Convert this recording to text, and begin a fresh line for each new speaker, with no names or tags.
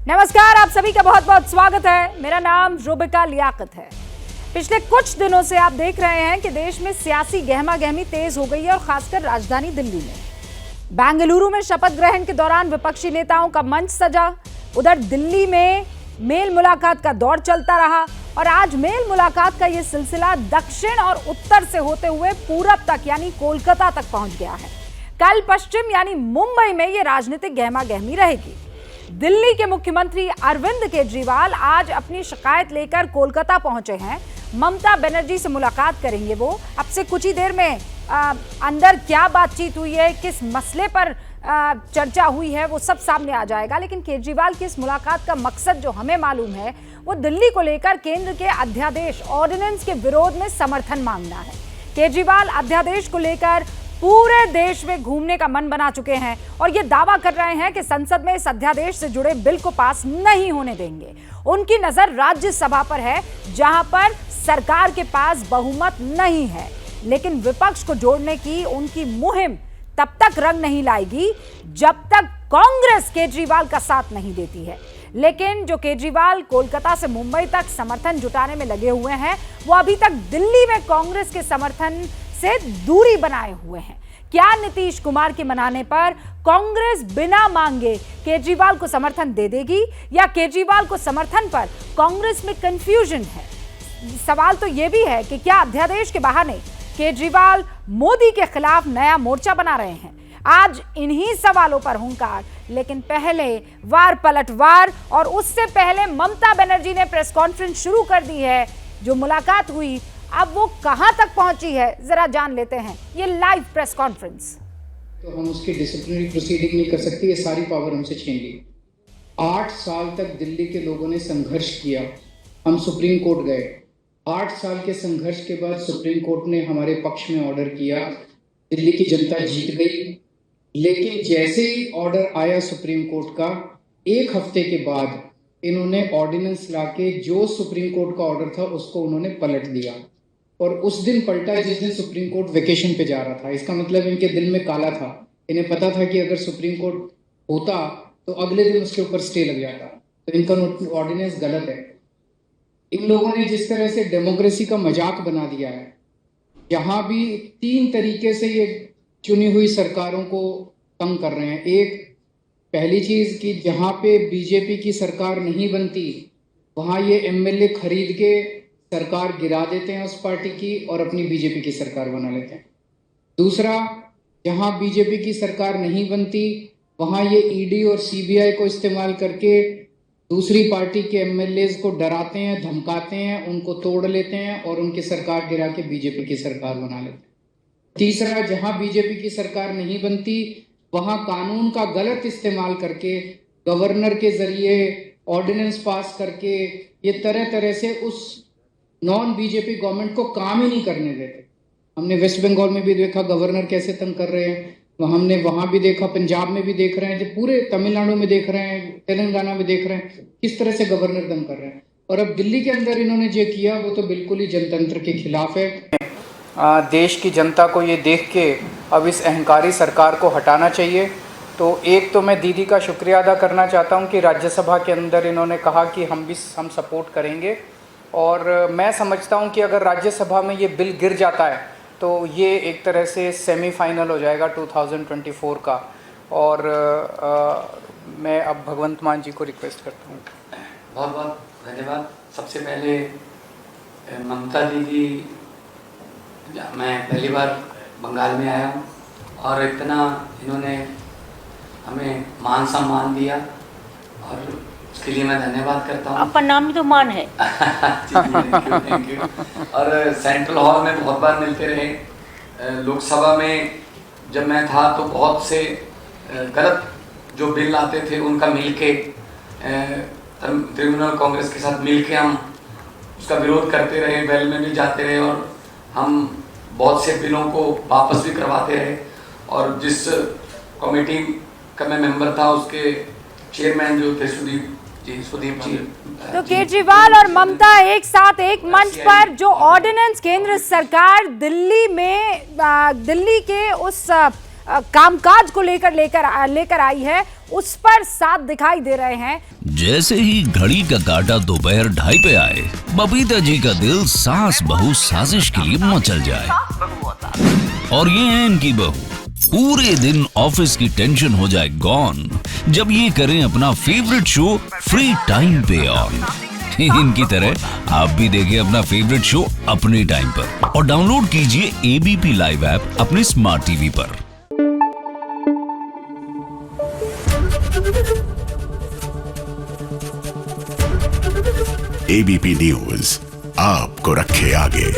नमस्कार, आप सभी का बहुत बहुत स्वागत है। मेरा नाम रुबिका लियाकत है। पिछले कुछ दिनों से आप देख रहे हैं कि देश में सियासी गहमा गहमी तेज हो गई है और खासकर राजधानी दिल्ली में। बेंगलुरु में शपथ ग्रहण के दौरान विपक्षी नेताओं का मंच सजा, उधर दिल्ली में मेल मुलाकात का दौर चलता रहा और आज मेल मुलाकात का यह सिलसिला दक्षिण और उत्तर से होते हुए पूरब तक यानी कोलकाता तक पहुंच गया है। कल पश्चिम यानी मुंबई में यह राजनीतिक गहमा गहमी रहेगी। दिल्ली के मुख्यमंत्री अरविंद केजरीवाल आज अपनी शिकायत लेकर कोलकाता पहुंचे हैं। ममता बनर्जी से मुलाकात करेंगे वो। अब से कुछ ही देर में अंदर क्या बातचीत हुई है, किस मसले पर चर्चा हुई है, वो सब सामने आ जाएगा। लेकिन केजरीवाल की इस मुलाकात का मकसद जो हमें मालूम है वो दिल्ली को लेकर केंद्र के अध्यादेश ऑर्डिनेंस के विरोध में समर्थन मांगना है। केजरीवाल अध्यादेश को लेकर पूरे देश में घूमने का मन बना चुके हैं और ये दावा कर रहे हैं कि संसद में इस अध्यादेश से जुड़े बिल को पास नहीं होने देंगे। उनकी नजर राज्यसभा पर है, जहां पर सरकार के पास बहुमत नहीं है। लेकिन विपक्ष को जोड़ने की उनकी मुहिम तब तक रंग नहीं लाएगी जब तक कांग्रेस केजरीवाल का साथ नहीं देती है। लेकिन जो केजरीवाल कोलकाता से मुंबई तक समर्थन जुटाने में लगे हुए हैं, वो अभी तक दिल्ली में कांग्रेस के समर्थन से दूरी बनाए हुए हैं। क्या नीतीश कुमार के मनाने पर कांग्रेस बिना मांगे केजरीवाल को समर्थन दे देगी या केजरीवाल को समर्थन पर कांग्रेस में कंफ्यूजन है? सवाल तो यह भी है कि क्या अध्यादेश के बहाने केजरीवाल मोदी के खिलाफ नया मोर्चा बना रहे हैं? आज इन्हीं सवालों पर हुंकार। लेकिन पहले वार पलटवार और उससे पहले ममता बनर्जी ने प्रेस कॉन्फ्रेंस शुरू कर दी है। जो मुलाकात हुई अब वो कहां तक पहुंची है, जरा जान लेते हैं। ये लाइव प्रेस कॉन्फ्रेंस।
तो हम उसकी डिसिप्लिनरी प्रोसीडिंग नहीं कर सकते, ये सारी पावर हमसे छीन ली। 8 साल तक दिल्ली के लोगों ने संघर्ष किया, हम सुप्रीम कोर्ट गए। 8 साल के संघर्ष के बाद सुप्रीम कोर्ट ने हमारे पक्ष में ऑर्डर किया, दिल्ली की जनता जीत गई। लेकिन जैसे ही ऑर्डर आया सुप्रीम कोर्ट का, 1 हफ्ते के बाद इन्होंने ऑर्डिनेंस लाके जो सुप्रीम कोर्ट का ऑर्डर था उसको उन्होंने पलट दिया। और उस दिन पलटा जिस दिन सुप्रीम कोर्ट वेकेशन पे जा रहा था। इसका मतलब इनके दिल में काला था। इन्हें पता था कि अगर सुप्रीम कोर्ट होता तो अगले दिन उसके ऊपर स्टे लग जाता। तो इनका ऑर्डिनेंस गलत है। इन लोगों ने जिस तरह से डेमोक्रेसी का मजाक बना दिया है, जहां भी 3 तरीके से ये चुनी हुई सरकारों को तंग कर रहे हैं। एक, पहली चीज कि जहां पे बीजेपी की सरकार नहीं बनती वहां ये एमएलए खरीद के सरकार गिरा देते हैं उस पार्टी की और अपनी बीजेपी की सरकार बना लेते हैं। दूसरा, जहां बीजेपी की सरकार नहीं बनती वहां ये ईडी और सीबीआई को इस्तेमाल करके दूसरी पार्टी के एमएलएज को डराते हैं, धमकाते हैं, उनको तोड़ लेते हैं और उनकी सरकार गिरा के बीजेपी की सरकार बना लेते हैं। तीसरा, जहां बीजेपी की सरकार नहीं बनती वहां कानून का गलत इस्तेमाल करके गवर्नर के जरिए ऑर्डिनेंस पास करके ये तरह तरह से उस नॉन बीजेपी गवर्नमेंट को काम ही नहीं करने देते। हमने वेस्ट बंगाल में भी देखा गवर्नर कैसे तंग कर रहे हैं, हमने वहां भी देखा, पंजाब में भी देख रहे हैं, जो पूरे तमिलनाडु में देख रहे हैं, तेलंगाना में देख रहे हैं किस तरह से गवर्नर तंग कर रहे हैं। और अब दिल्ली के अंदर इन्होंने जो किया वो तो बिल्कुल ही जनतंत्र के खिलाफ है।
देश की जनता को ये देख के अब इस अहंकारी सरकार को हटाना चाहिए। तो एक तो मैं दीदी का शुक्रिया अदा करना चाहता हूँ कि राज्यसभा के अंदर इन्होंने कहा कि हम सपोर्ट करेंगे। और मैं समझता हूं कि अगर राज्यसभा में ये बिल गिर जाता है तो ये एक तरह से सेमीफाइनल हो जाएगा 2024 का। और मैं अब भगवंत मान जी को रिक्वेस्ट करता हूं।
बहुत बहुत धन्यवाद। सबसे पहले ममता दीदी, मैं पहली बार बंगाल में आया हूँ और इतना इन्होंने हमें मान सम्मान दिया और उसके लिए मैं धन्यवाद करता हूँ।
आपका नाम भी तो मान है।
Thank you. और सेंट्रल हॉल में बहुत बार मिलते रहे। लोकसभा में जब मैं था तो बहुत से गलत जो बिल आते थे उनका मिलके तृणमूल कांग्रेस के साथ मिलके हम उसका विरोध करते रहे, वेल में भी जाते रहे और हम बहुत से बिलों को वापस भी करवाते रहे। और जिस कमेटी का मैं मेंबर था उसके चेयरमैन जो थे सुदीप जी।
तो केजरीवाल और ममता एक साथ एक मंच पर जो ऑर्डिनेंस केंद्र सरकार दिल्ली में दिल्ली के उस कामकाज को लेकर आई है, उस पर साथ दिखाई दे रहे हैं।
जैसे ही घड़ी का काटा दोपहर 2:30 पे आए, बबीता जी का दिल सास बहू साजिश के लिए मचल जाए। और ये है इनकी बहू, पूरे दिन ऑफिस की टेंशन हो जाए गॉन जब ये करें अपना फेवरेट शो फ्री टाइम पे ऑन। इनकी तरह आप भी देखें अपना फेवरेट शो अपने टाइम पर और डाउनलोड कीजिए एबीपी लाइव ऐप अपने स्मार्ट टीवी पर।
एबीपी न्यूज आपको रखे आगे।